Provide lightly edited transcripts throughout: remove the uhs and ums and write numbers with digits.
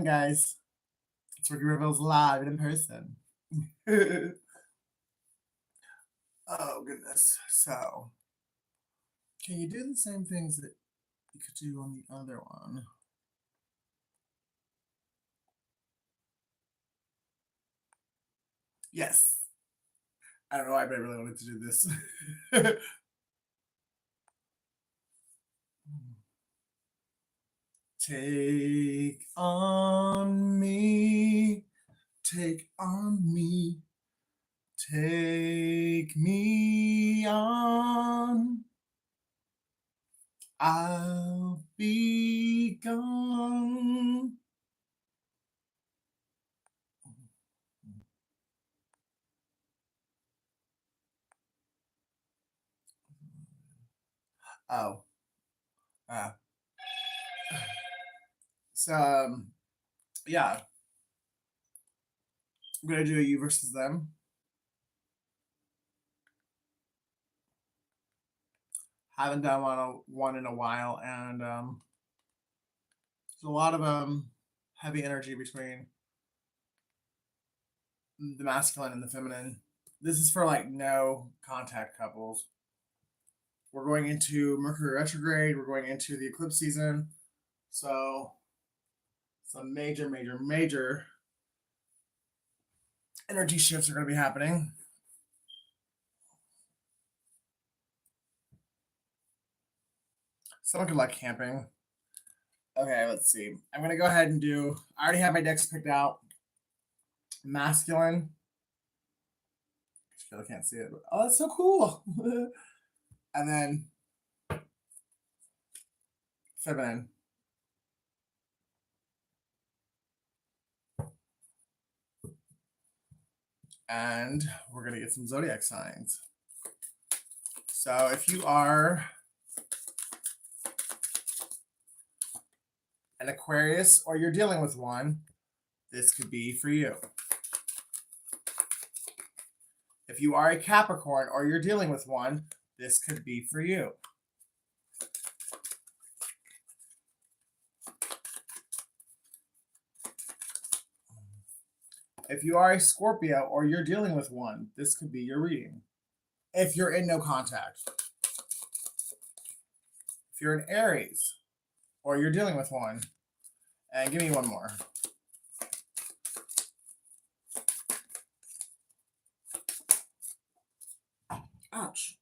on, guys? It's Ricky Reveals live and in person. Oh, goodness. So, can you do the same things that you could do on the other one? Yes. I don't know why, but I really wanted to do this. Take on me, take on me, take me on. I'll be gone. Oh, uh, so yeah, I'm gonna do a you versus them. Haven't done one in a while, and there's a lot of heavy energy between the masculine and the feminine. This is for like no contact couples. We're going into Mercury retrograde. We're going into the eclipse season, so some major energy shifts are going to be happening. Someone could like camping. Okay, let's see. I'm gonna go ahead and do. I already have my decks picked out. Masculine. I still can't see it. But, oh, that's so cool. And then feminine. And we're gonna get some zodiac signs. So if you are an Aquarius or you're dealing with one, this could be for you. If you are a Capricorn or you're dealing with one, this could be for you. If you are a Scorpio or you're dealing with one, this could be your reading. If you're in no contact. If you're an Aries or you're dealing with one, and give me one more. Ouch.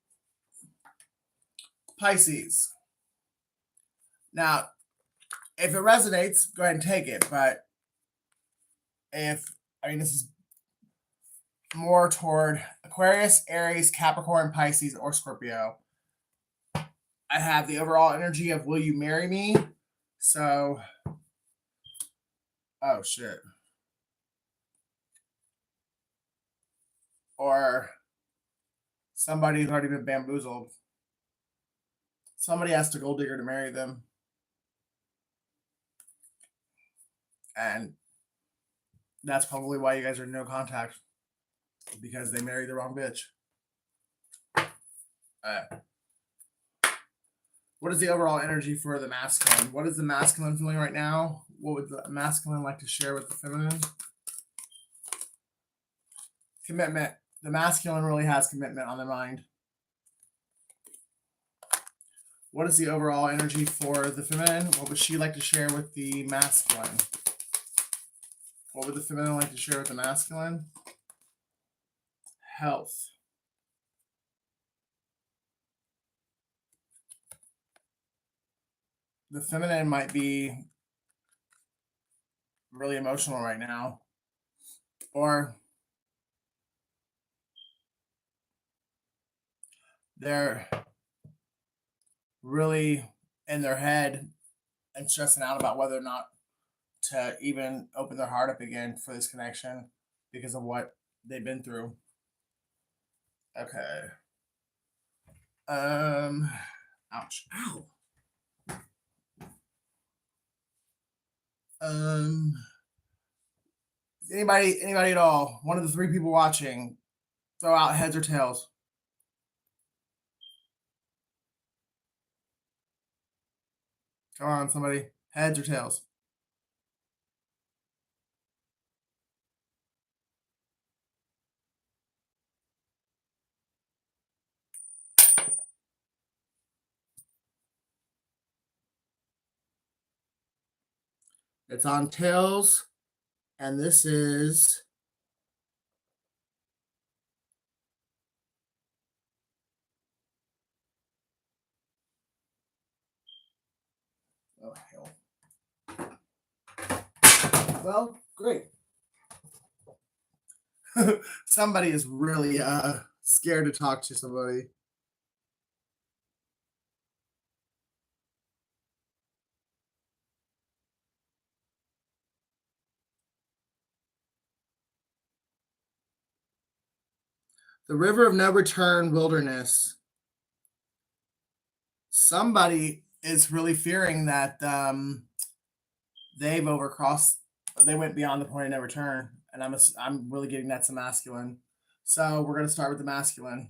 Pisces. Now, if it resonates, go ahead and take it. But this is more toward Aquarius, Aries, Capricorn, Pisces, or Scorpio. I have the overall energy of will you marry me? So, oh shit. Or somebody's already been bamboozled. Somebody asked a gold digger to marry them. And that's probably why you guys are in no contact. Because they married the wrong bitch. What is the overall energy for the masculine? What is the masculine feeling right now? What would the masculine like to share with the feminine? Commitment. The masculine really has commitment on their mind. What is the overall energy for the feminine? What would she like to share with the masculine? What would the feminine like to share with the masculine? Health. The feminine might be really emotional right now. Or they're really in their head and stressing out about whether or not to even open their heart up again for this connection because of what they've been through. Okay. Ouch. Ow. Anybody at all? One of the three people watching, throw out heads or tails. Come on, somebody. Heads or tails? It's on tails, and this is oh hell. Well, great. Somebody is really scared to talk to somebody. The River of No Return Wilderness. Somebody is really fearing that they've overcrossed. They went beyond the point of no return, and I'm really getting that's a masculine. So we're gonna start with the masculine.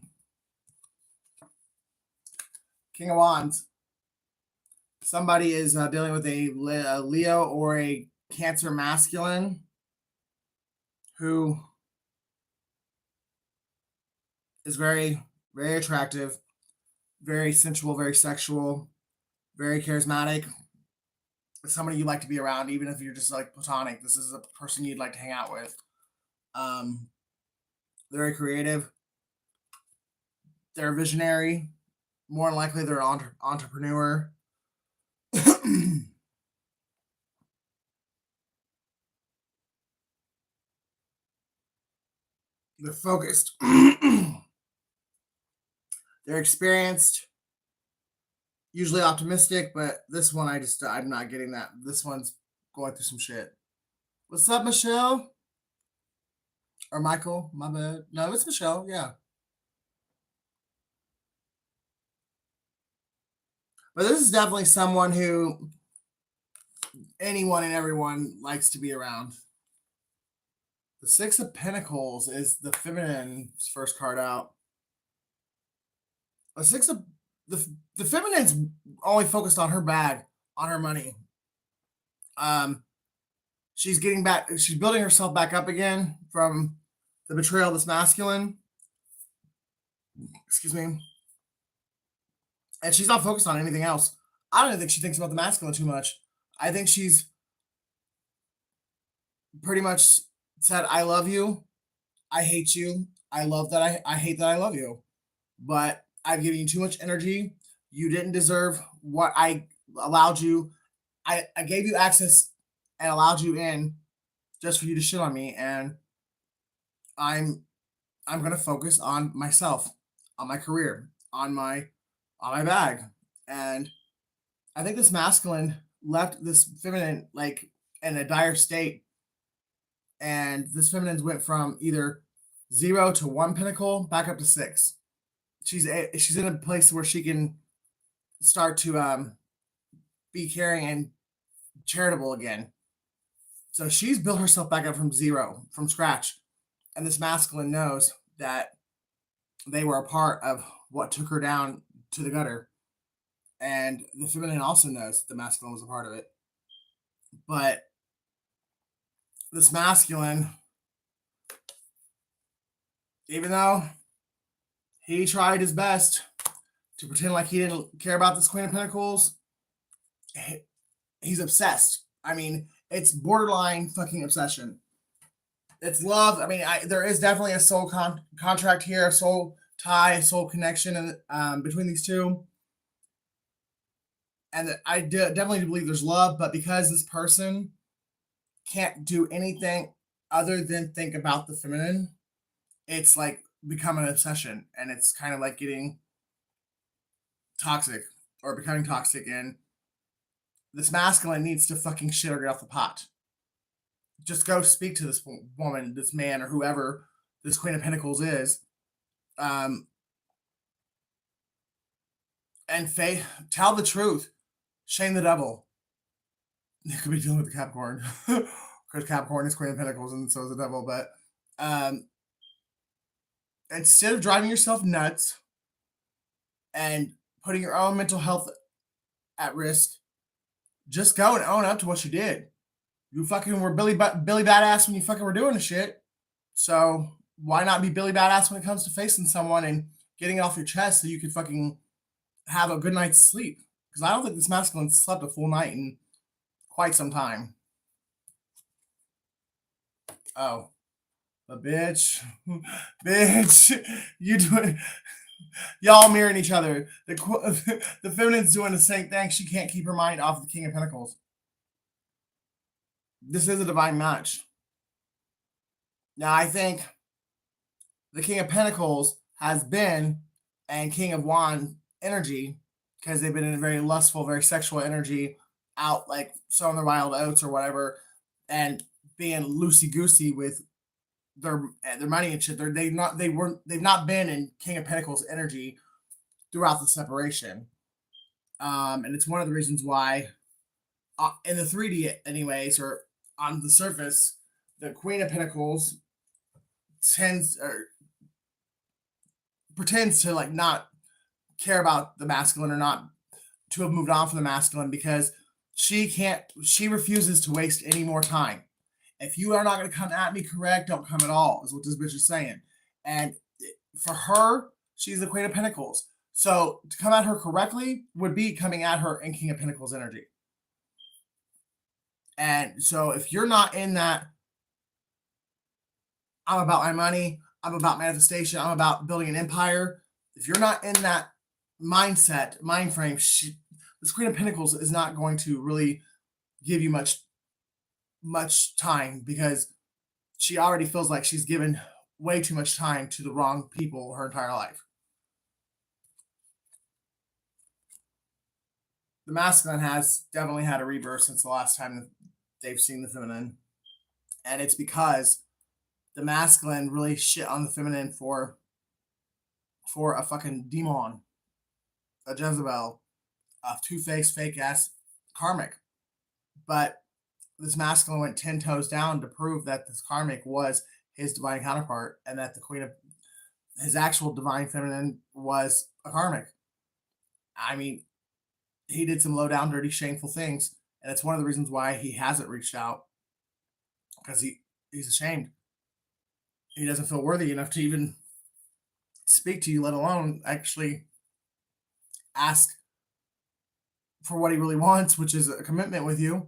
King of Wands. Somebody is dealing with a Leo or a Cancer masculine who is very, very attractive, very sensual, very sexual, very charismatic. Somebody you like to be around, even if you're just like platonic. This is a person you'd like to hang out with. Very creative. They're visionary. More than likely, they're an entrepreneur. They're focused. They're experienced. Usually optimistic, but this one I'm not getting that. This one's going through some shit. What's up, Michelle? Or Michael? My bad. No, it's Michelle. Yeah. But this is definitely someone who anyone and everyone likes to be around. The Six of Pentacles is the feminine's first card out. The Six of the feminine's only focused on her bag, on her money. She's getting back. She's building herself back up again from the betrayal of this masculine. Excuse me. And she's not focused on anything else. I don't even think she thinks about the masculine too much. I think she's pretty much said, I love you. I hate you. I love that I hate that I love you. But I've given you too much energy. You didn't deserve what I allowed you. I gave you access and allowed you in just for you to shit on me. And I'm gonna focus on myself, on my career, on my bag. And I think this masculine left this feminine like in a dire state. And this feminine went from either 0 to 1 pentacle back up to 6. She's in a place where she can start to be caring and charitable again. So she's built herself back up from 0, from scratch. And this masculine knows that they were a part of what took her down to the gutter. And the feminine also knows the masculine was a part of it. But this masculine, even though he tried his best to pretend like he didn't care about this Queen of Pentacles, he's obsessed. I mean, it's borderline fucking obsession. It's love. I mean, there is definitely a soul contract here, a soul tie, a soul connection between these two. And I definitely do believe there's love, but because this person can't do anything other than think about the feminine, it's like become an obsession, and it's kind of like getting toxic or becoming toxic. And this masculine needs to fucking shit or get off the pot. Just go speak to this woman, this man, or whoever this Queen of Pentacles is, and tell the truth. Shame the devil. You could be dealing with the Capricorn, because Capricorn is Queen of Pentacles, and so is the devil. But instead of driving yourself nuts and putting your own mental health at risk, just go and own up to what you did. You fucking were Billy Badass when you fucking were doing the shit. So why not be Billy Badass when it comes to facing someone and getting it off your chest so you can fucking have a good night's sleep? Because I don't think this masculine slept a full night in quite some time. Oh, but bitch, bitch, you doing? Y'all mirroring each other. The feminine's doing the same thing. She can't keep her mind off the King of Pentacles. This is a divine match. Now, I think the King of Pentacles has been and King of Wands energy because they've been in a very lustful, very sexual energy, out like sowing their wild oats or whatever, and being loosey goosey with their money and shit. They've not been in King of Pentacles energy throughout the separation, and it's one of the reasons why in the 3D anyways, or on the surface, the Queen of Pentacles tends or pretends to like not care about the masculine or not to have moved on from the masculine because she refuses to waste any more time. If you are not going to come at me correct, don't come at all, is what this bitch is saying. And for her, she's the Queen of Pentacles. So to come at her correctly would be coming at her in King of Pentacles energy. And so if you're not in that, I'm about my money, I'm about manifestation, I'm about building an empire. If you're not in that mind frame, this Queen of Pentacles is not going to really give you much time because she already feels like she's given way too much time to the wrong people her entire life. The masculine has definitely had a rebirth since the last time they've seen the feminine. And it's because the masculine really shit on the feminine for a fucking demon, a Jezebel, a two-faced, fake-ass karmic. But this masculine went 10 toes down to prove that this karmic was his divine counterpart and that the queen of his actual divine feminine was a karmic. I mean, he did some low down, dirty, shameful things. And it's one of the reasons why he hasn't reached out because he's ashamed. He doesn't feel worthy enough to even speak to you, let alone actually ask for what he really wants, which is a commitment with you.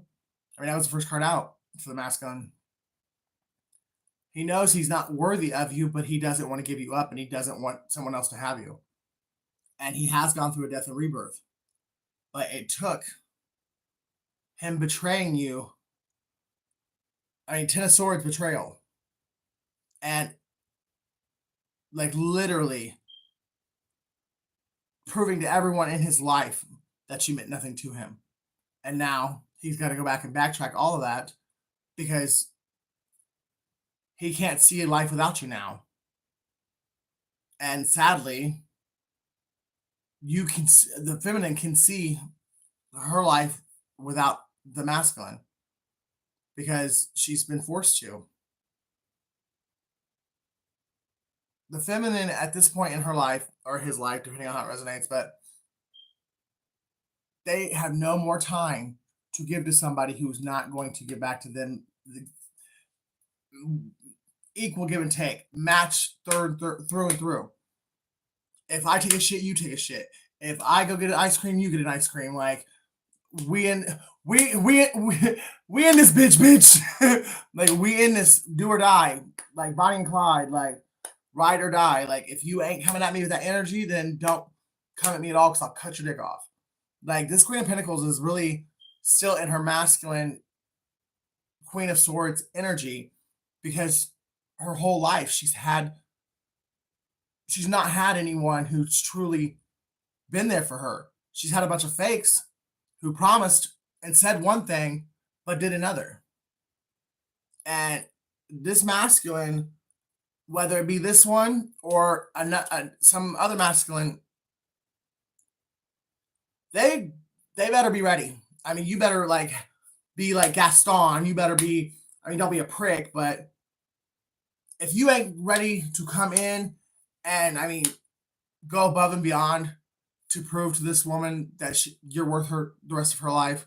I mean, that was the first card out for the masculine. He knows he's not worthy of you, but he doesn't want to give you up and he doesn't want someone else to have you. And he has gone through a death and rebirth. But it took him betraying you. I mean, 10 of Swords betrayal. And like literally proving to everyone in his life that you meant nothing to him. And now he's got to go back and backtrack all of that because he can't see a life without you now. And sadly, the feminine can see her life without the masculine because she's been forced to. The feminine at this point in her life, or his life, depending on how it resonates, but they have no more time to give to somebody who's not going to give back to them the equal give and take, match through and through. If I take a shit, you take a shit. If I go get an ice cream, you get an ice cream. Like we in this bitch. Like we in this do or die. Like Bonnie and Clyde. Like ride or die. Like if you ain't coming at me with that energy, then don't come at me at all because I'll cut your dick off. Like this Queen of Pentacles is really still in her masculine Queen of Swords energy because her whole life she's not had anyone who's truly been there for her. She's had a bunch of fakes who promised and said one thing but did another. And this masculine, whether it be this one or some other masculine, they better be ready. I mean, you better like be like Gaston. You better be, I mean, don't be a prick, but if you ain't ready to come in and, I mean, go above and beyond to prove to this woman that you're worth her the rest of her life,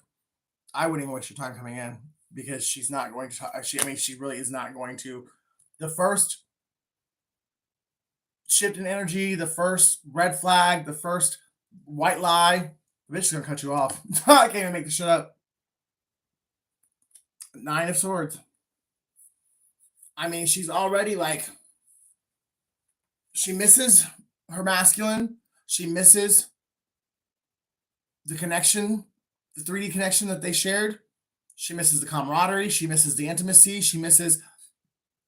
I wouldn't even waste your time coming in because she's not going to, she really is not going to. The first shift in energy, the first red flag, the first white lie, the bitch is going to cut you off. I can't even make this shit up. 9 of Swords. I mean, she's already like, she misses her masculine. She misses the connection, the 3D connection that they shared. She misses the camaraderie. She misses the intimacy. She misses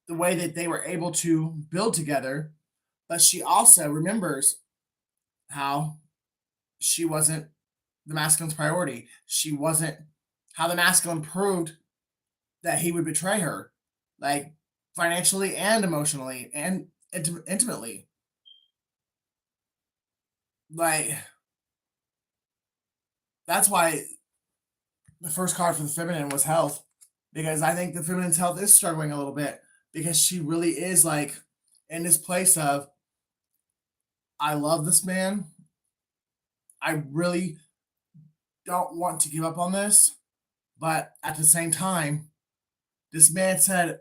the way that they were able to build together. But she also remembers how she wasn't the masculine's priority. She wasn't how the masculine proved that he would betray her, like financially and emotionally and intimately. Like, that's why the first card for the feminine was health, because I think the feminine's health is struggling a little bit because she really is like in this place of, I love this man. I really don't want to give up on this. But at the same time, this man said,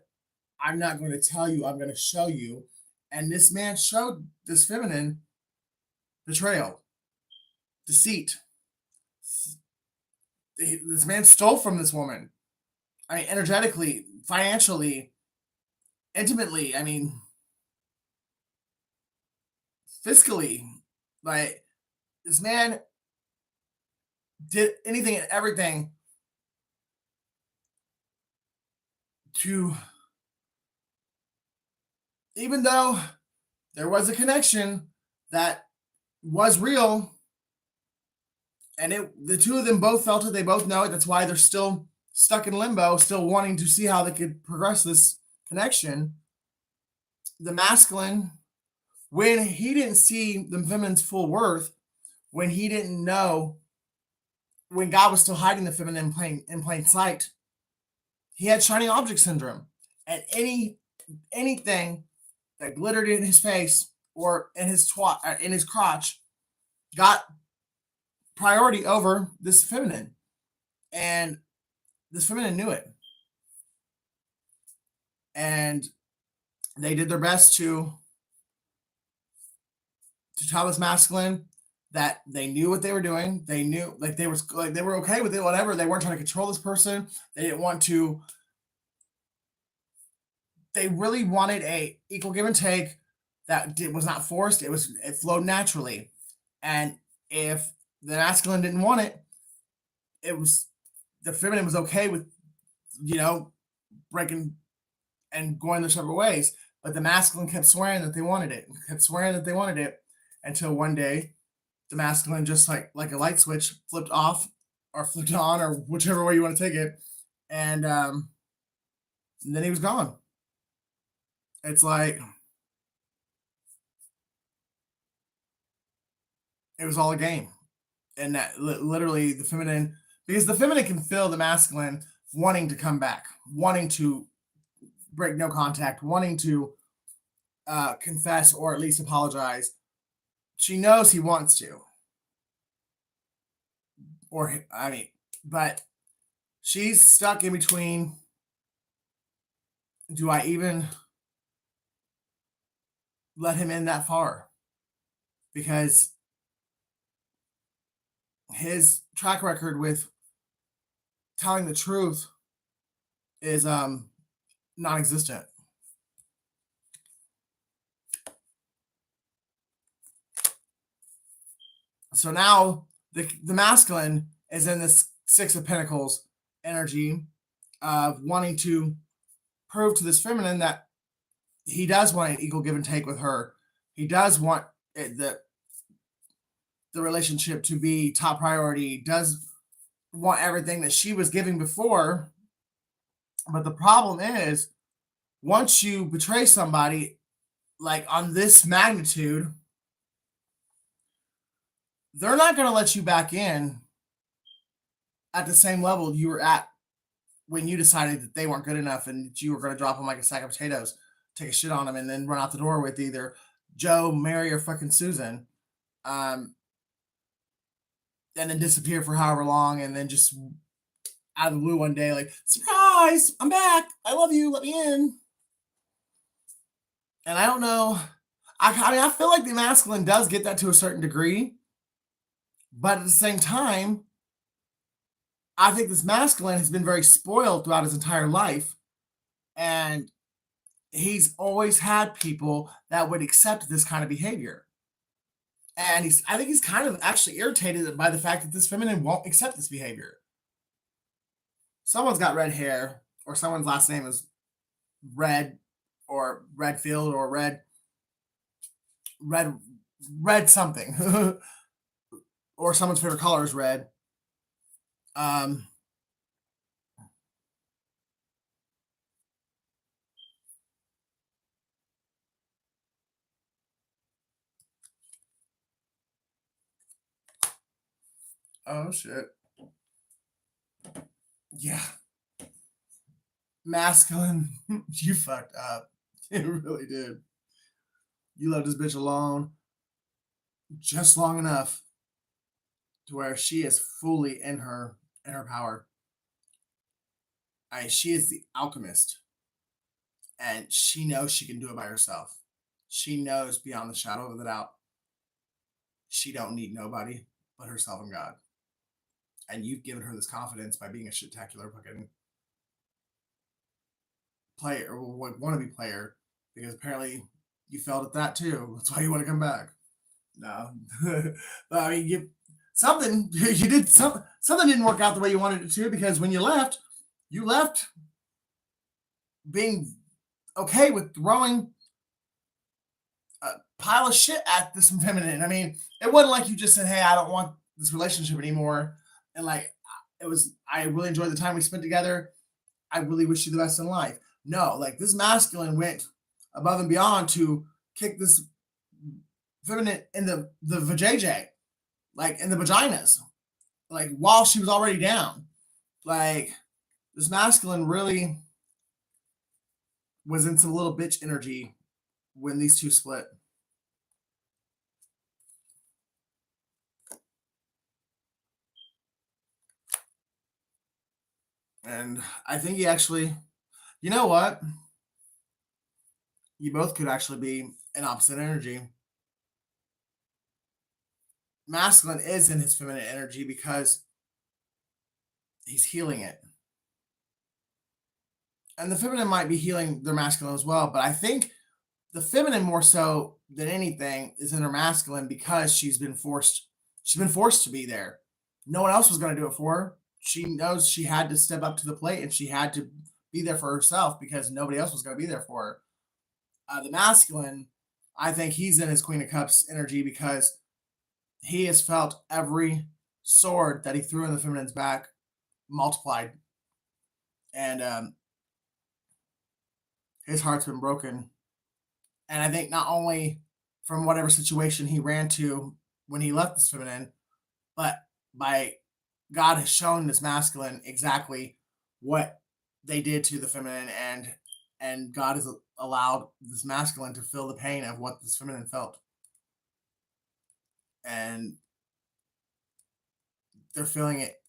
I'm not going to tell you, I'm going to show you. And this man showed this feminine betrayal, deceit. This man stole from this woman. I mean, energetically, financially, intimately. I mean, fiscally. Like, this man did anything and everything to, even though there was a connection that was real, and the two of them both felt it, they both know it. That's why they're still stuck in limbo, still wanting to see how they could progress this connection. The masculine, when he didn't see the feminine's full worth, when he didn't know, when God was still hiding the feminine in plain sight, he had shiny object syndrome. And anything that glittered in his face or in his crotch got priority over this feminine. And this feminine knew it. And they did their best to tell this masculine that they knew what they were doing. They knew, like, they were okay with it, whatever. They weren't trying to control this person. They didn't want to. They really wanted a equal give and take that was not forced. It flowed naturally. And if the masculine didn't want it, it was the feminine was okay with, breaking and going their separate ways. But the masculine kept swearing that they wanted it, until one day the masculine just like a light switch flipped off or flipped on, or whichever way you want to take it. And then he was gone. It's like it was all a game. And that literally the feminine, because the feminine can feel the masculine wanting to come back, wanting to break no contact, wanting to confess or at least apologize. She knows he wants to. But she's stuck in between. Do I even let him in that far? Because his track record with telling the truth is non-existent. So now the masculine is in this Six of Pentacles energy of wanting to prove to this feminine that he does want an equal give and take with her. He does want the relationship to be top priority, does want everything that she was giving before. But the problem is, once you betray somebody like on this magnitude, they're not going to let you back in at the same level you were at when you decided that they weren't good enough and that you were going to drop them like a sack of potatoes, take a shit on them, and then run out the door with either Joe, Mary, or fucking Susan. And then disappear for however long, and then just out of the blue one day, like, surprise, I'm back. I love you. Let me in. And I don't know. I feel like the masculine does get that to a certain degree. But at the same time, I think this masculine has been very spoiled throughout his entire life. And he's always had people that would accept this kind of behavior. And I think he's kind of actually irritated by the fact that this feminine won't accept this behavior. Someone's got red hair, or someone's last name is Red, or Redfield, or Red, Red something, or someone's favorite color is red. Um, oh shit. Yeah. Masculine. You fucked up. You really did. You left this bitch alone just long enough to where she is fully in her power. She is the alchemist, and she knows she can do it by herself. She knows beyond the shadow of a doubt she don't need nobody but herself and God. And you've given her this confidence by being a shit-tacular fucking player, or wannabe player, because apparently you failed at that too. That's why you want to come back. No, but I mean, you something you did something didn't work out the way you wanted it to, because when you left being okay with throwing a pile of shit at this feminine. I mean, it wasn't like you just said, "Hey, I don't want this relationship anymore," and like it was. I really enjoyed the time we spent together. I really wish you the best in life. No, like this masculine went above and beyond to kick this feminine in the vajayjay, like in the vaginas, like while she was already down. Like this masculine really was in some little bitch energy when these two split. And I think he actually, you know what? You both could actually be an opposite energy. Masculine is in his feminine energy because he's healing it. And the feminine might be healing their masculine as well, but I think the feminine more so than anything is in her masculine because she's been forced to be there. No one else was going to do it for her. She knows she had to step up to the plate, and she had to be there for herself because nobody else was going to be there for her. The masculine, I think he's in his Queen of Cups energy because he has felt every sword that he threw in the feminine's back multiplied, and his heart's been broken. And I think not only from whatever situation he ran to when he left this feminine, but by God has shown this masculine exactly what they did to the feminine, and God has allowed this masculine to feel the pain of what this feminine felt. And they're feeling it,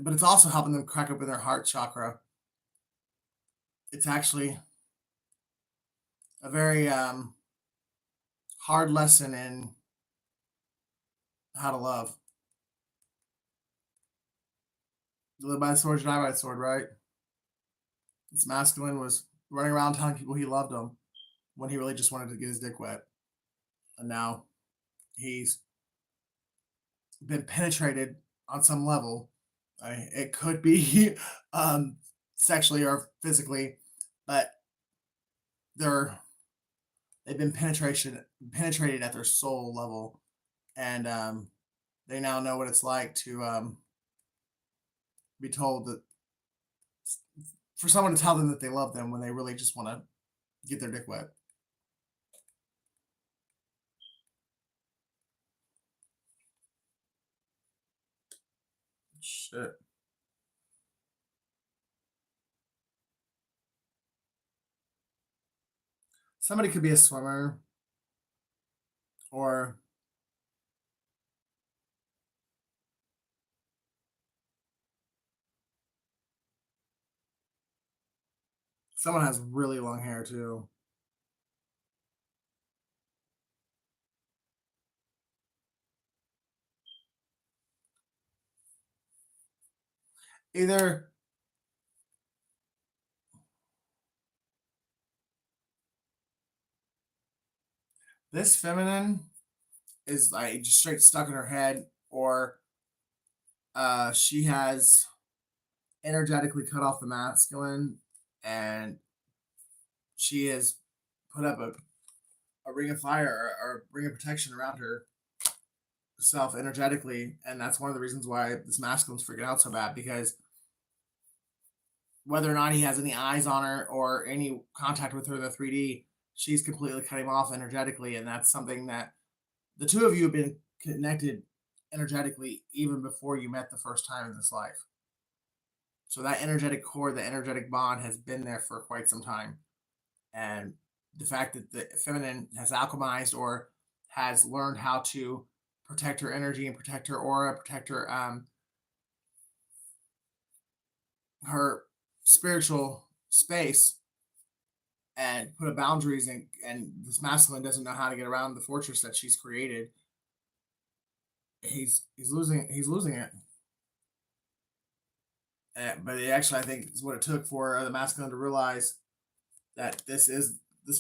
but it's also helping them crack open their heart chakra. It's actually a very hard lesson in how to love. You live by the sword, you die by the sword, right? This masculine was running around telling people he loved them when he really just wanted to get his dick wet. And now he's been penetrated on some level. It could be sexually or physically, but they're they've been penetrated at their soul level, and they now know what it's like to be told that, for someone to tell them that they love them when they really just want to get their dick wet. Shit. Somebody could be a swimmer, or someone has really long hair too. Either This feminine is like just straight stuck in her head, or she has energetically cut off the masculine, and she has put up a ring of fire, or a ring of protection around herself energetically, and that's one of the reasons why this masculine's freaking out so bad, because whether or not he has any eyes on her or any contact with her in the 3D, she's completely cut him off energetically, and that's something that the two of you have been connected energetically even before you met the first time in this life. So that energetic cord, the energetic bond has been there for quite some time. And the fact that the feminine has alchemized or has learned how to protect her energy and protect her aura, protect her spiritual space, and put boundaries, and this masculine doesn't know how to get around the fortress that she's created. He's losing it. But it actually, I think, is what it took for the masculine to realize that this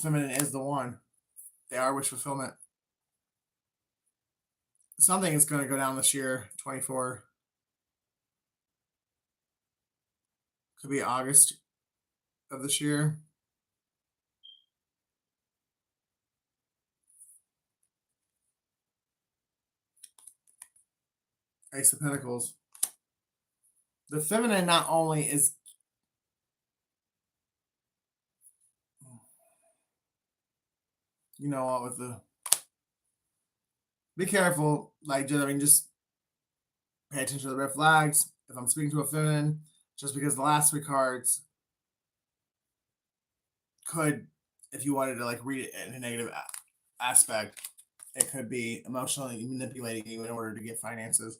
feminine is the one. They are wish fulfillment. Something is going to go down this year, 24. Could be August of this year. Ace of Pentacles. The feminine not only is with the be careful, like just pay attention to the red flags. If I'm speaking to a feminine, just because the last three cards could, if you wanted to like read it in a negative aspect, it could be emotionally manipulating you in order to get finances.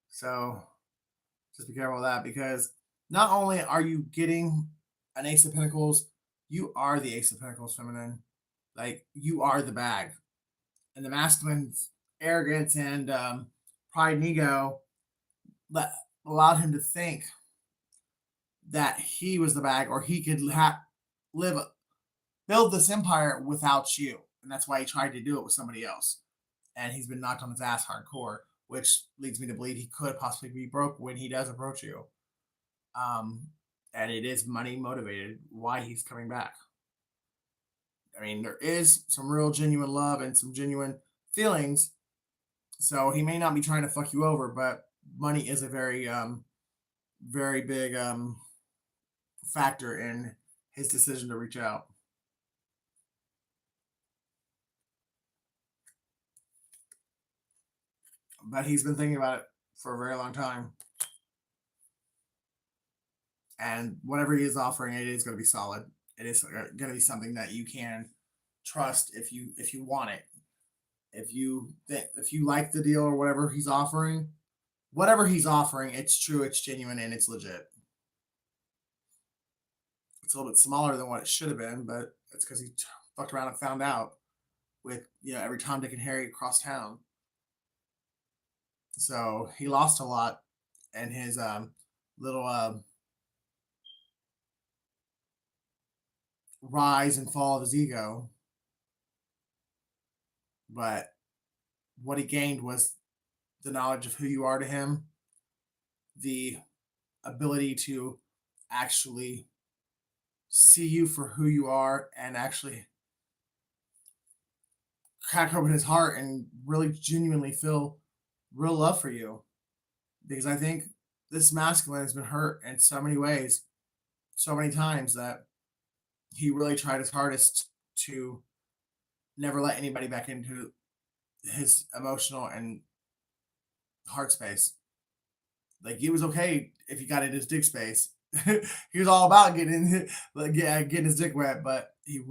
So just be careful of that, because not only are you getting an Ace of Pentacles, you are the Ace of Pentacles feminine. Like, you are the bag. And the masculine's arrogance and pride and ego allowed him to think that he was the bag, or he could build this empire without you. And that's why he tried to do it with somebody else. And he's been knocked on his ass hardcore, which leads me to believe he could possibly be broke when he does approach you. And it is money motivated why he's coming back. I mean, there is some real genuine love and some genuine feelings. So he may not be trying to fuck you over, but money is a very, very big factor in his decision to reach out. But he's been thinking about it for a very long time. And whatever he is offering, it is going to be solid. It is going to be something that you can trust if you want it. If you like the deal or whatever he's offering, it's true, it's genuine, and it's legit. It's a little bit smaller than what it should have been, but it's because he fucked around and found out with every Tom, Dick, and Harry across town. So he lost a lot in his little rise and fall of his ego. But what he gained was the knowledge of who you are to him, the ability to actually see you for who you are, and actually crack open his heart and really genuinely feel real love for you. Because I think this masculine has been hurt in so many ways, so many times, that he really tried his hardest to never let anybody back into his emotional and heart space. Like, he was okay if he got in his dick space. He was all about getting his dick wet, but he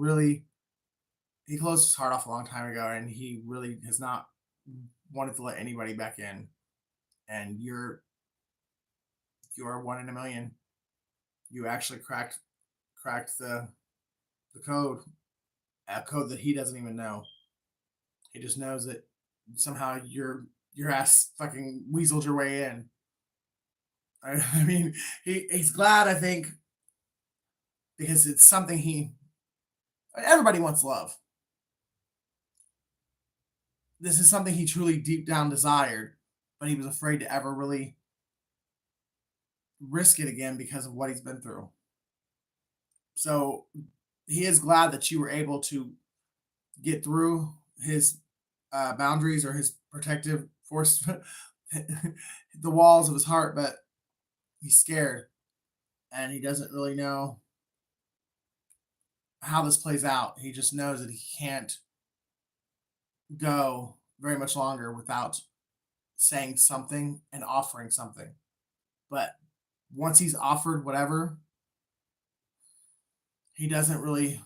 closed his heart off a long time ago, and he really has not wanted to let anybody back in. And you're one in a million. You actually cracked the code, a code that he doesn't even know. He just knows that somehow your ass fucking weaseled your way in. I mean, he's glad, I think, because it's something everybody wants love. this is something he truly deep down desired, but he was afraid to ever really risk it again because of what he's been through. So he is glad that you were able to get through his boundaries or his protective force, the walls of his heart, but he's scared and he doesn't really know how this plays out. He just knows that he can't go very much longer without saying something and offering something. But once he's offered whatever, he doesn't really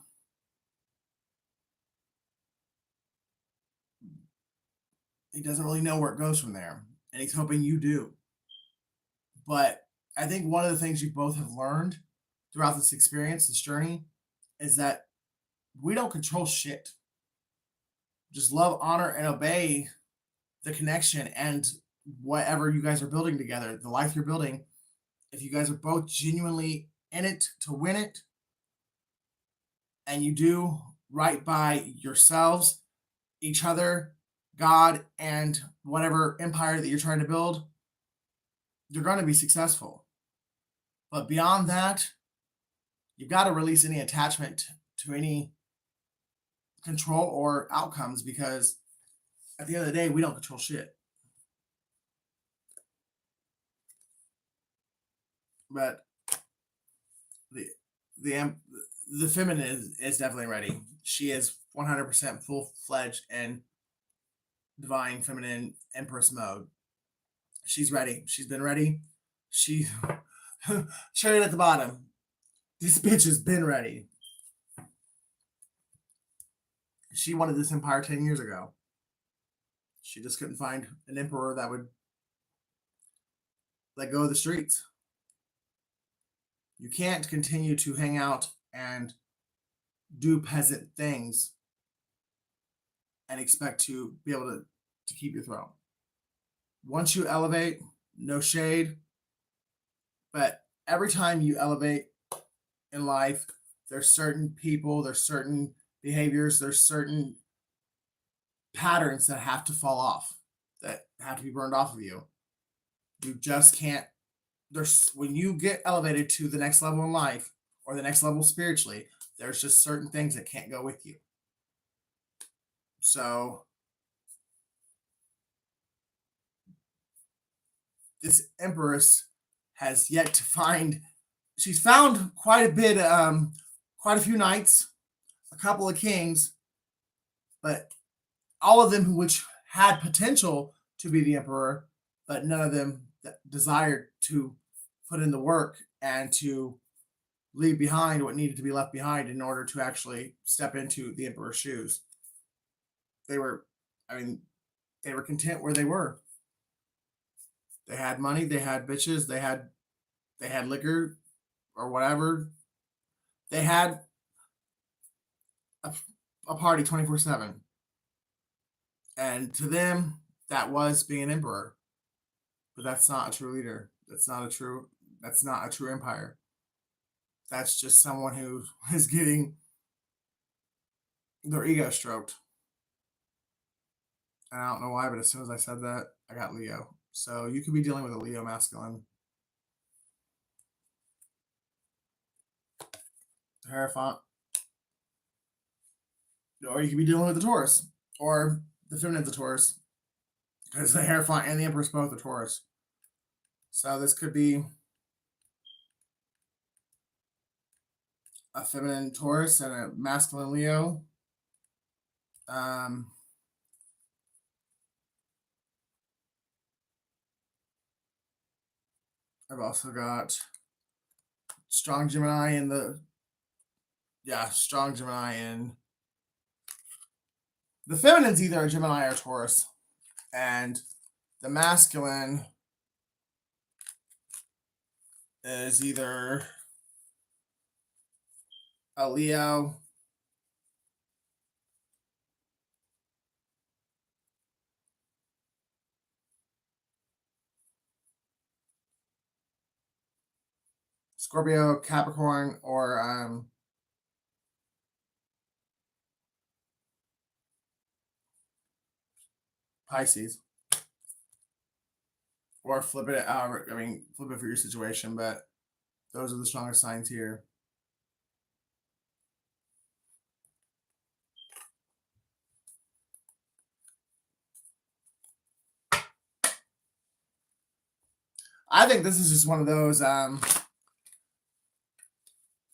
know where it goes from there. And he's hoping you do. But I think one of the things you both have learned throughout this experience, this journey, is that we don't control shit. Just love, honor, and obey the connection and whatever you guys are building together, the life you're building. If you guys are both genuinely in it to win it, and you do right by yourselves, each other, God, and whatever empire that you're trying to build, you're going to be successful. But beyond that, you've got to release any attachment to any control or outcomes, because at the end of the day, we don't control shit. But the feminine is definitely ready. She is 100% full fledged and divine feminine empress mode. She's ready. She's been ready. She cherry at the bottom. This bitch has been ready. She wanted this empire 10 years ago. She just couldn't find an emperor that would let go of the streets. You can't continue to hang out and do peasant things and expect to be able to keep your throne. Once you elevate, no shade, but every time you elevate in life, there's certain people, there's certain behaviors, there's certain patterns that have to fall off, that have to be burned off of you. You just can't. When you get elevated to the next level in life or the next level spiritually, there's just certain things that can't go with you. So this empress has yet to find. She's found quite a bit, quite a few knights, a couple of kings, but all of them which had potential to be the emperor, but none of them desired to put in the work and to leave behind what needed to be left behind in order to actually step into the emperor's shoes. They were content where they were. They had money, they had bitches, they had liquor or whatever. They had a party 24/7. And to them, that was being an emperor. But that's not a true leader. That's not a true empire. That's just someone who is getting their ego stroked. And I don't know why, but as soon as I said that, I got Leo. So you could be dealing with a Leo masculine. Hierophant. Or you could be dealing with the Taurus. Or the feminine's a Taurus. Because the Hierophant and the Empress both are Taurus. So this could be a feminine Taurus and a masculine Leo. I've also got strong Gemini in strong Gemini in the feminine's either a Gemini or Taurus, and the masculine is either a Leo, Scorpio, Capricorn, or Pisces. Or flip it, flip it for your situation, but those are the strongest signs here. I think this is just one of those,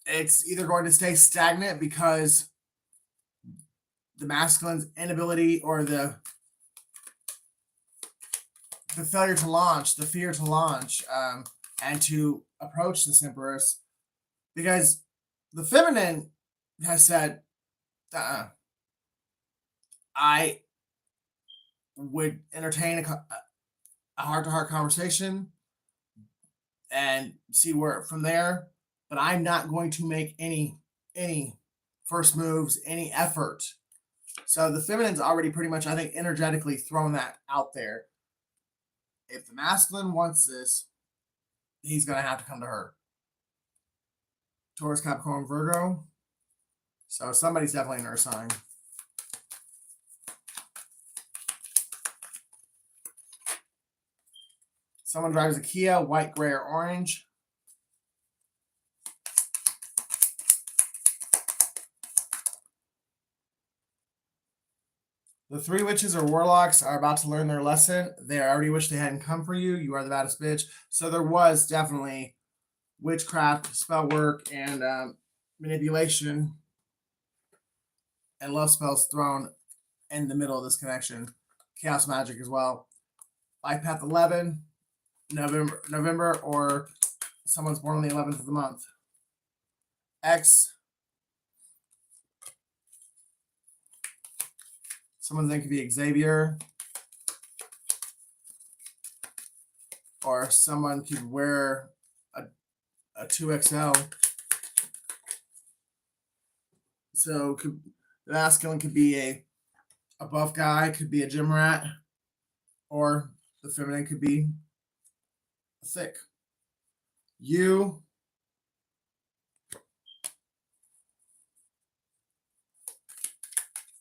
it's either going to stay stagnant because the masculine's inability or the failure to launch, the fear to launch, and to approach this Empress, because the feminine has said, I would entertain a heart-to-heart conversation and see where from there, but I'm not going to make any first moves, any effort. So the feminine's already pretty much, I think, energetically thrown that out there. If the masculine wants this, he's going to have to come to her. Taurus, Capricorn, Virgo. So somebody's definitely in her sign. Someone drives a Kia, white, gray, or orange. The three witches or warlocks are about to learn their lesson. They already wish they hadn't come for you. You are the baddest bitch. So there was definitely witchcraft, spell work, and manipulation and love spells thrown in the middle of this connection. Chaos magic as well. Life Path 11, November, or someone's born on the 11th of the month. X. Someone's name could be Xavier. Or someone could wear a 2XL. So the masculine could be a buff guy, could be a gym rat, or the feminine could be thick. You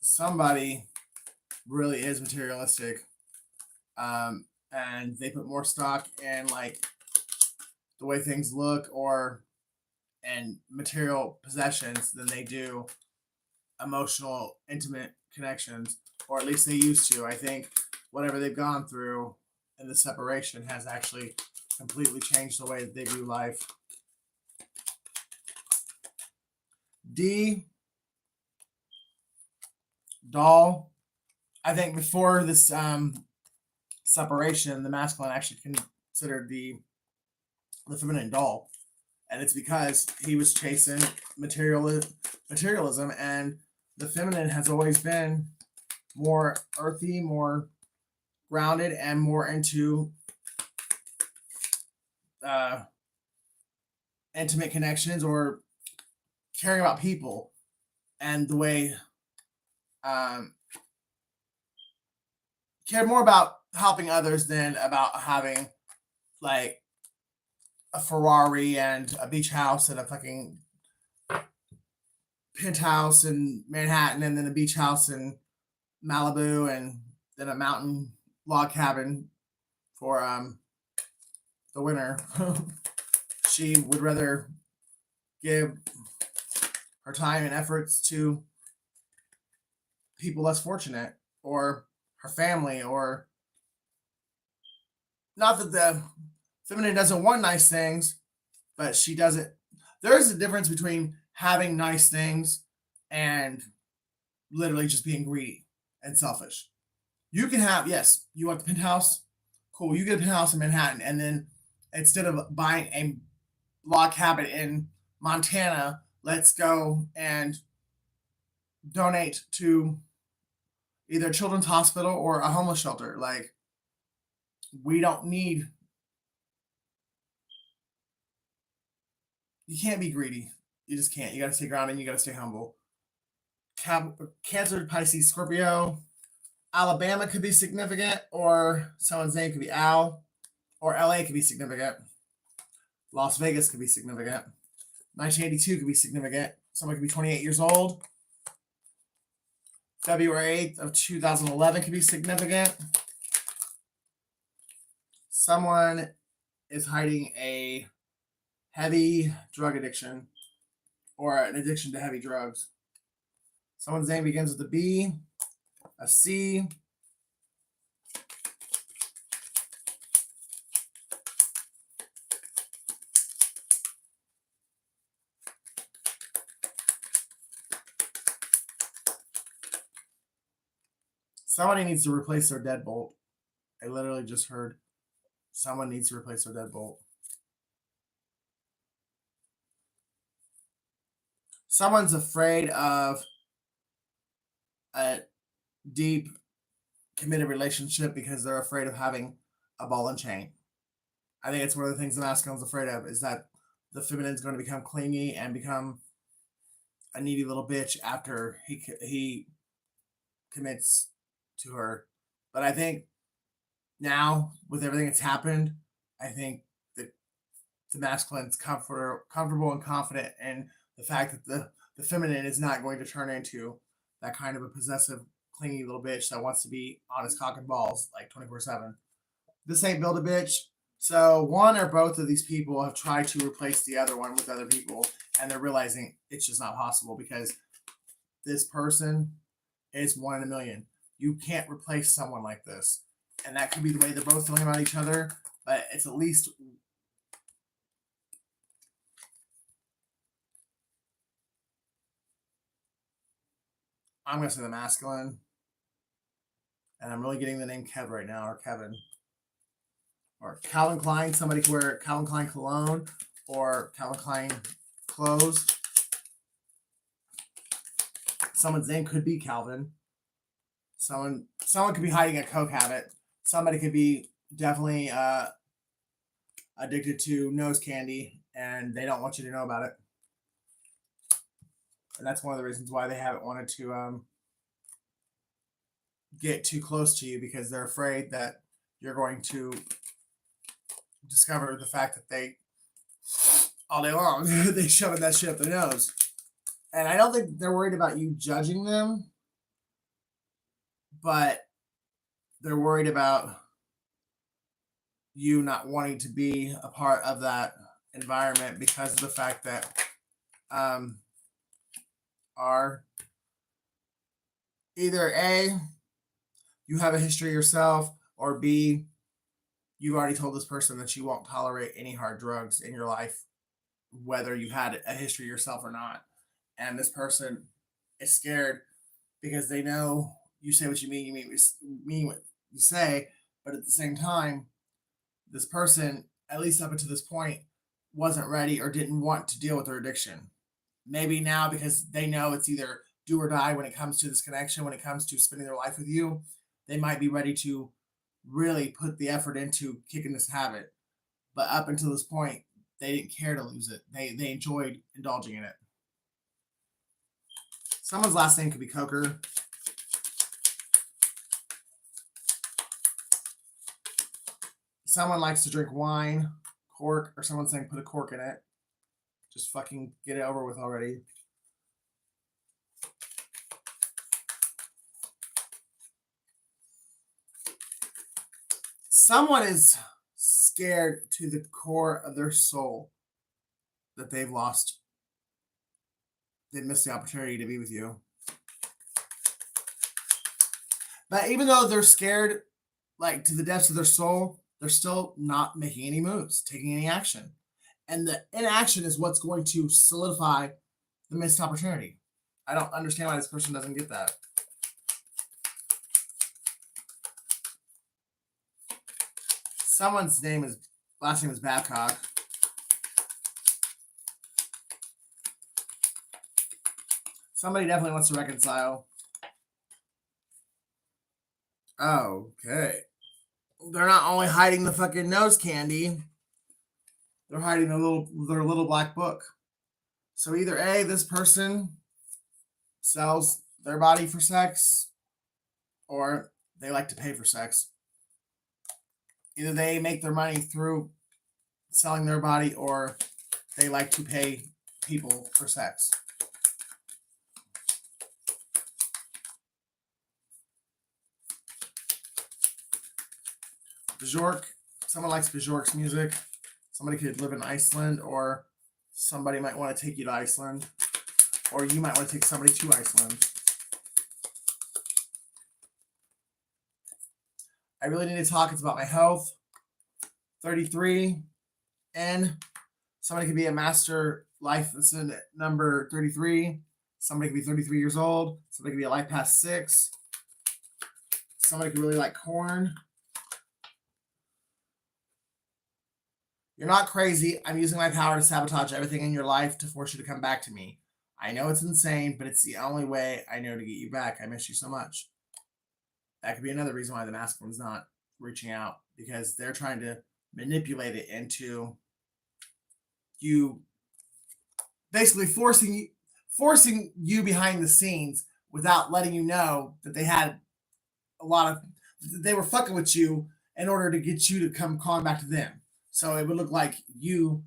somebody really is materialistic, and they put more stock in like the way things look and material possessions than they do emotional, intimate connections, or at least they used to. I think whatever they've gone through in the separation has actually completely changed the way that they view life. D. Doll. I think before this separation, the masculine actually considered the feminine doll. And it's because he was chasing materialism, and the feminine has always been more earthy, more grounded, and more into intimate connections or caring about people, and the way cared more about helping others than about having like a Ferrari and a beach house and a fucking penthouse in Manhattan, and then a beach house in Malibu, and then a mountain log cabin for the winter. She would rather give her time and efforts to people less fortunate, or her family, or not that the feminine doesn't want nice things, but she doesn't. There's a difference between having nice things and literally just being greedy and selfish. You can have, yes, you want the penthouse? Cool, you get a penthouse in Manhattan, and then instead of buying a log cabin in Montana, let's go and donate to either a children's hospital or a homeless shelter. Like, we don't need. You can't be greedy. You just can't. You got to stay grounded. You got to stay humble. Cancer, Pisces, Scorpio. Alabama could be significant, or someone's name could be Al, or LA could be significant. Las Vegas could be significant. 1982 could be significant. Someone could be 28 years old. February 8th of 2011 could be significant. Someone is hiding a heavy drug addiction or an addiction to heavy drugs. Someone's name begins with a B, a C, somebody needs to replace their deadbolt. I literally just heard someone needs to replace their deadbolt. Someone's afraid of a deep, committed relationship because they're afraid of having a ball and chain. I think it's one of the things the masculine's afraid of, is that the feminine's going to become clingy and become a needy little bitch after he commits to her. But I think now, with everything that's happened, I think that the masculine's comfortable and confident in the fact that the feminine is not going to turn into that kind of a possessive, clingy little bitch that wants to be on his cock and balls like 24/7. This ain't Build a Bitch. So one or both of these people have tried to replace the other one with other people, and they're realizing it's just not possible because this person is 1 in a million. You can't replace someone like this. And that could be the way they're both feeling about each other, but it's at least I'm going to say the masculine. And I'm really getting the name Kev right now, or Kevin. Or Calvin Klein. Somebody could wear Calvin Klein cologne or Calvin Klein clothes. Someone's name could be Calvin. Someone could be hiding a coke habit. Somebody could be definitely addicted to nose candy, and they don't want you to know about it. And that's one of the reasons why they haven't wanted to get too close to you, because they're afraid that you're going to discover the fact that they, all day long, they shove that shit up their nose. And I don't think they're worried about you judging them, but they're worried about you not wanting to be a part of that environment because of the fact that are either A, you have a history yourself, or B, you've already told this person that you won't tolerate any hard drugs in your life, whether you had a history yourself or not. And this person is scared because they know you say what you mean what you say, but at the same time, this person, at least up until this point, wasn't ready or didn't want to deal with their addiction. Maybe now, because they know it's either do or die when it comes to this connection, when it comes to spending their life with you, they might be ready to really put the effort into kicking this habit. But up until this point, they didn't care to lose it. They enjoyed indulging in it. Someone's last name could be Coker. Someone likes to drink wine, cork, or someone's saying put a cork in it. Just fucking get it over with already. Someone is scared to the core of their soul that they've lost. They missed the opportunity to be with you. But even though they're scared, like to the depths of their soul, they're still not making any moves, taking any action. And the inaction is what's going to solidify the missed opportunity. I don't understand why this person doesn't get that. Someone's last name is Babcock. Somebody definitely wants to reconcile. Okay. They're not only hiding the fucking nose candy, they're hiding their little black book. So either A, this person sells their body for sex, or they like to pay for sex. Either they make their money through selling their body, or they like to pay people for sex. Bjork, someone likes Bjork's music. Somebody could live in Iceland, or somebody might want to take you to Iceland, or you might want to take somebody to Iceland. I really need to talk. It's about my health. 33. N. Somebody could be a master life lesson number 33. Somebody could be 33 years old. Somebody could be a life past 6. Somebody could really like corn. You're not crazy. I'm using my power to sabotage everything in your life to force you to come back to me. I know it's insane, but it's the only way I know to get you back. I miss you so much. That could be another reason why the masculine's not reaching out, because they're trying to manipulate it into you, basically forcing you behind the scenes without letting you know that they had they were fucking with you in order to get you to come calling back to them. So it would look like you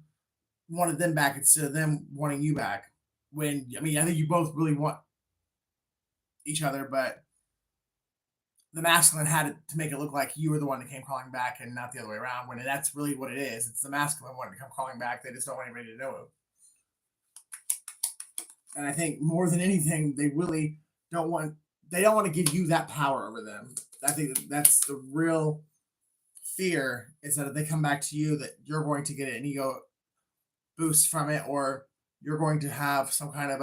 wanted them back instead of them wanting you back. When, I mean, I think you both really want each other, but the masculine had it to make it look like you were the one that came calling back and not the other way around, when that's really what it is. It's the masculine wanting to come calling back. They just don't want anybody to know it. And I think more than anything, they don't want to give you that power over them. I think that's the real fear, is that if they come back to you, that you're going to get an ego boost from it, or you're going to have some kind of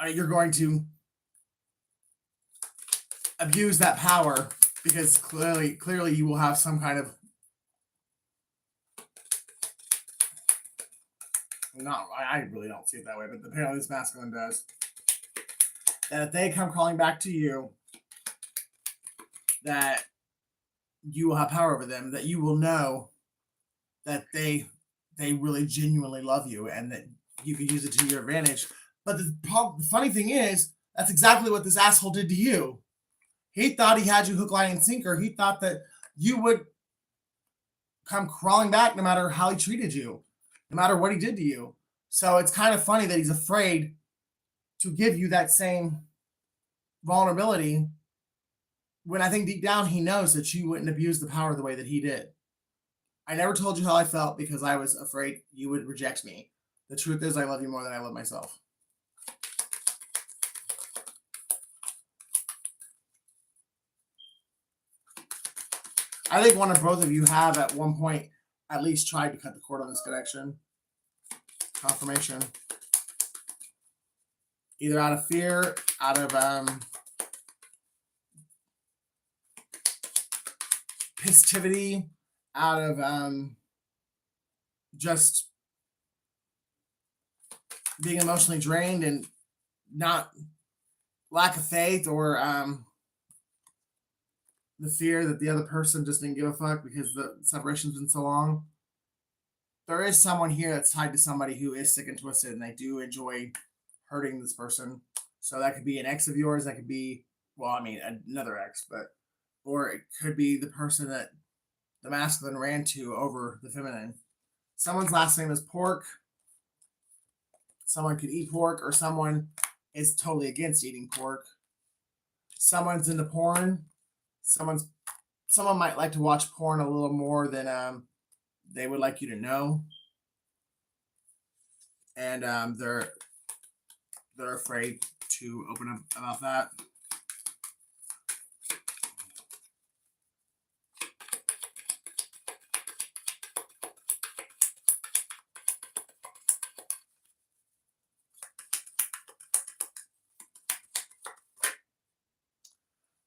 you're going to abuse that power, because clearly you will have some kind of, I really don't see it that way, but apparently this masculine does. That if they come calling back to you, that you will have power over them, that you will know that they really genuinely love you, and that you can use it to your advantage. But the funny thing is, that's exactly what this asshole did to you. He thought he had you hook, line, and sinker. He thought that you would come crawling back no matter how he treated you, no matter what he did to you. So it's kind of funny that he's afraid to give you that same vulnerability, when I think deep down he knows that you wouldn't abuse the power the way that he did. I never told you how I felt because I was afraid you would reject me. The truth is, I love you more than I love myself. I think one or both of you have at one point at least tried to cut the cord on this connection. Confirmation. Either out of fear, out of pistivity, out of just being emotionally drained and not lack of faith, or the fear that the other person just didn't give a fuck because the separation's been so long. There is someone here that's tied to somebody who is sick and twisted, and they do enjoy hurting this person. So that could be an ex of yours. That could be, well, I mean, another ex, or it could be the person that the masculine ran to over the feminine. Someone's last name is Pork. Someone could eat pork, or someone is totally against eating pork. Someone's into porn. Someone might like to watch porn a little more than they would like you to know, and they're afraid to open up about that.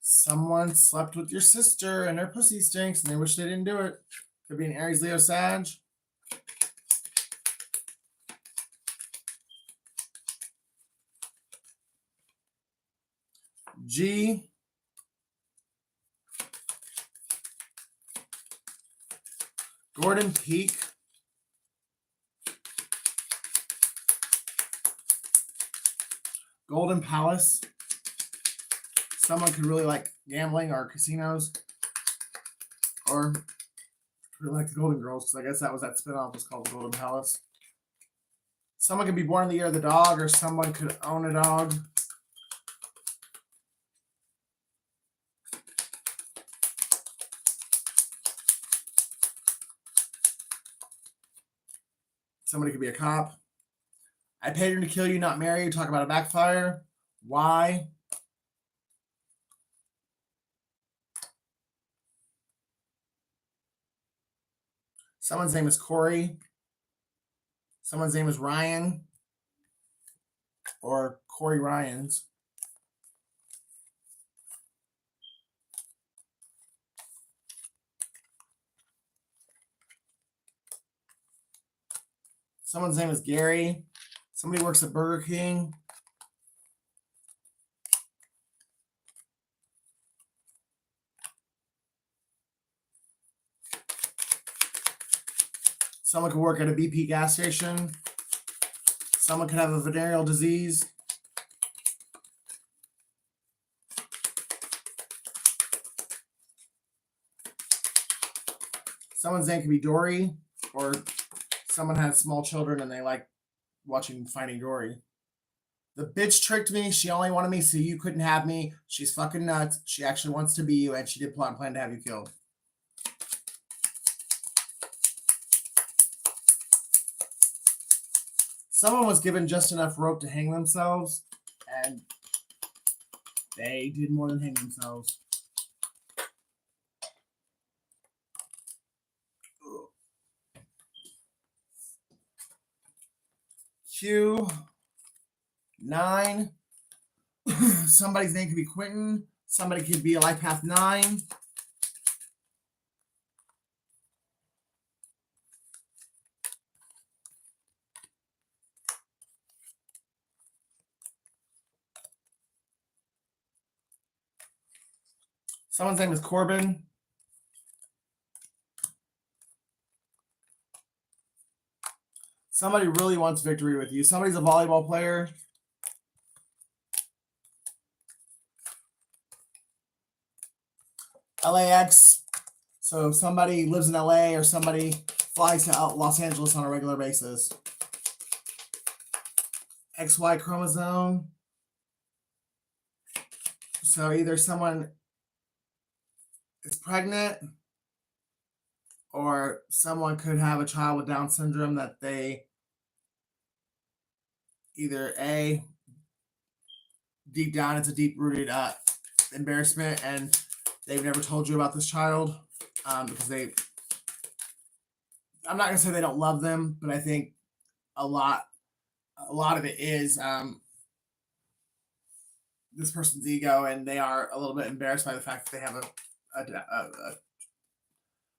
Someone slept with your sister and her pussy stinks and they wish they didn't do it. Could be an Aries, Leo, Sag. G. Gordon Peak. Golden Palace. Someone could really like gambling or casinos, or really like the Golden Girls, because I guess that was that spinoff was called the Golden Palace. Someone could be born in the year of the dog, or someone could own a dog. Somebody could be a cop. I paid him to kill you, not marry you. Talk about a backfire. Why? Someone's name is Corey. Someone's name is Ryan. Or Corey Ryans. Someone's name is Gary. Somebody works at Burger King. Someone could work at a BP gas station. Someone could have a venereal disease. Someone's name could be Dory, or someone has small children and they like watching Finding Dory. The bitch tricked me. She only wanted me so you couldn't have me. She's fucking nuts. She actually wants to be you, and she did plot and plan to have you killed. Someone was given just enough rope to hang themselves, and they did more than hang themselves. Q9. Somebody's name could be Quentin. Somebody could be a Life Path 9. Someone's name is Corbin. Somebody really wants victory with you. Somebody's a volleyball player. LAX. So somebody lives in LA or somebody flies to Los Angeles on a regular basis. XY chromosome. So either someone is pregnant or someone could have a child with Down syndrome that they either A, deep down it's a deep-rooted embarrassment and they've never told you about this child because I'm not going to say they don't love them, but I think a lot of it is this person's ego, and they are a little bit embarrassed by the fact that they have a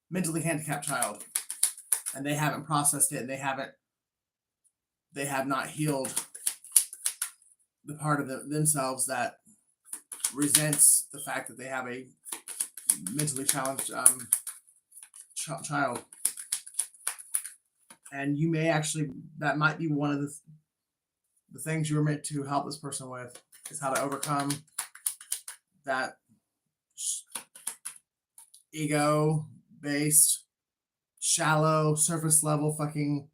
mentally handicapped child, and they haven't processed it, and they have not healed the part of themselves that resents the fact that they have a mentally challenged child. And you may actually, that might be one of the things you were meant to help this person with, is how to overcome that ego-based, shallow, surface level fucking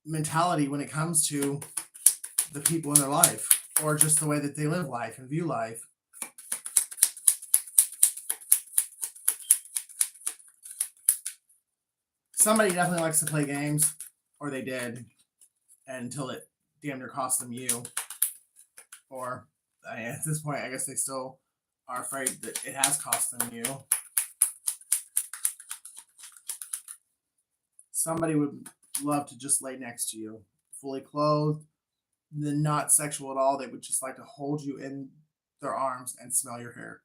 mentality when it comes to the people in their life, or just the way that they live life and view life. Somebody definitely likes to play games, or they did, until it damn near cost them you. Or at this point, I guess they still are afraid that it has cost them you. Somebody would love to just lay next to you, fully clothed, then not sexual at all. They would just like to hold you in their arms and smell your hair.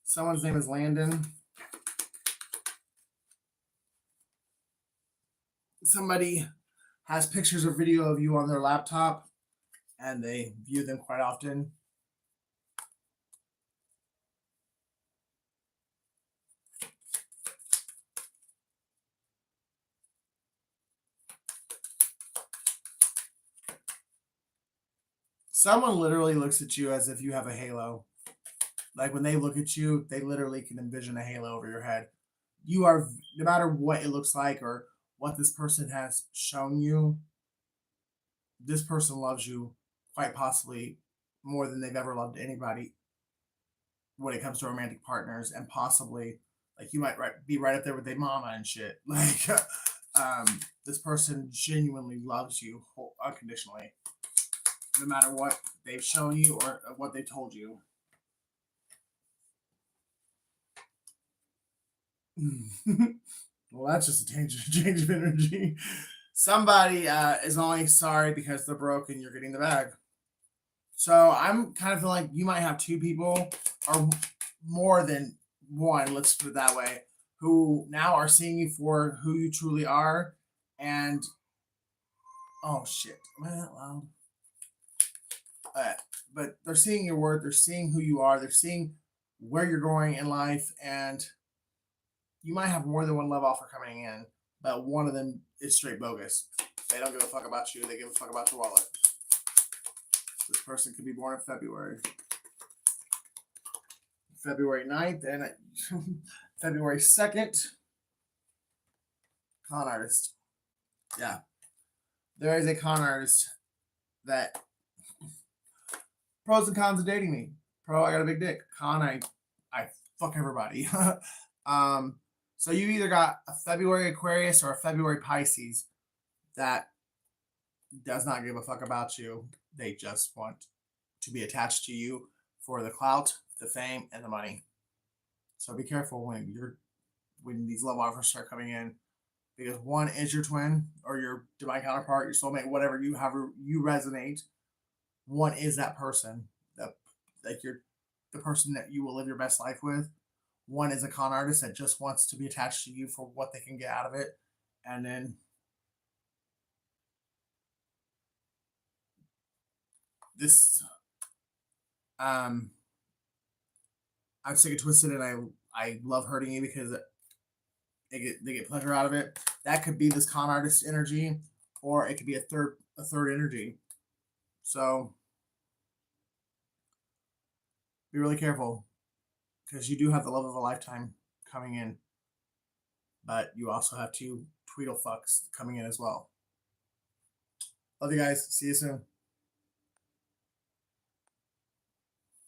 Someone's name is Landon. Somebody has pictures or video of you on their laptop, and they view them quite often. Someone literally looks at you as if you have a halo. Like when they look at you, they literally can envision a halo over your head. You are, no matter what it looks like or what this person has shown you, this person loves you quite possibly more than they've ever loved anybody when it comes to romantic partners, and possibly Like you might be right up there with their mama and shit. Like this person genuinely loves you unconditionally, no matter what they've shown you or what they've told you. Well, that's just a change of energy. Somebody is only sorry because they're broke and you're getting the bag. So I'm kind of feeling like you might have two people or more than one, let's put it that way, who now are seeing you for who you truly are. And oh shit, am I that loud? But they're seeing your worth, they're seeing who you are, they're seeing where you're going in life, and you might have more than one love offer coming in, but one of them is straight bogus. They don't give a fuck about you, they give a fuck about your wallet. This person could be born in February 9th, and February 2nd. Con artist. Yeah. There is a con artist that pros and cons of dating me. Pro, I got a big dick. Con, I fuck everybody. So you either got a February Aquarius or a February Pisces that does not give a fuck about you. They just want to be attached to you for the clout, the fame, and the money. So be careful when these love offers start coming in, because one is your twin or your divine counterpart, your soulmate, whatever you resonate. One is that person, the person that you will live your best life with. One is a con artist that just wants to be attached to you for what they can get out of it, and then this I'm sick and twisted, and I love hurting you because they get pleasure out of it. That could be this con artist energy, or it could be a third energy. So be really careful, because you do have the love of a lifetime coming in, but you also have two Tweedle fucks coming in as well. Love you guys. See you soon.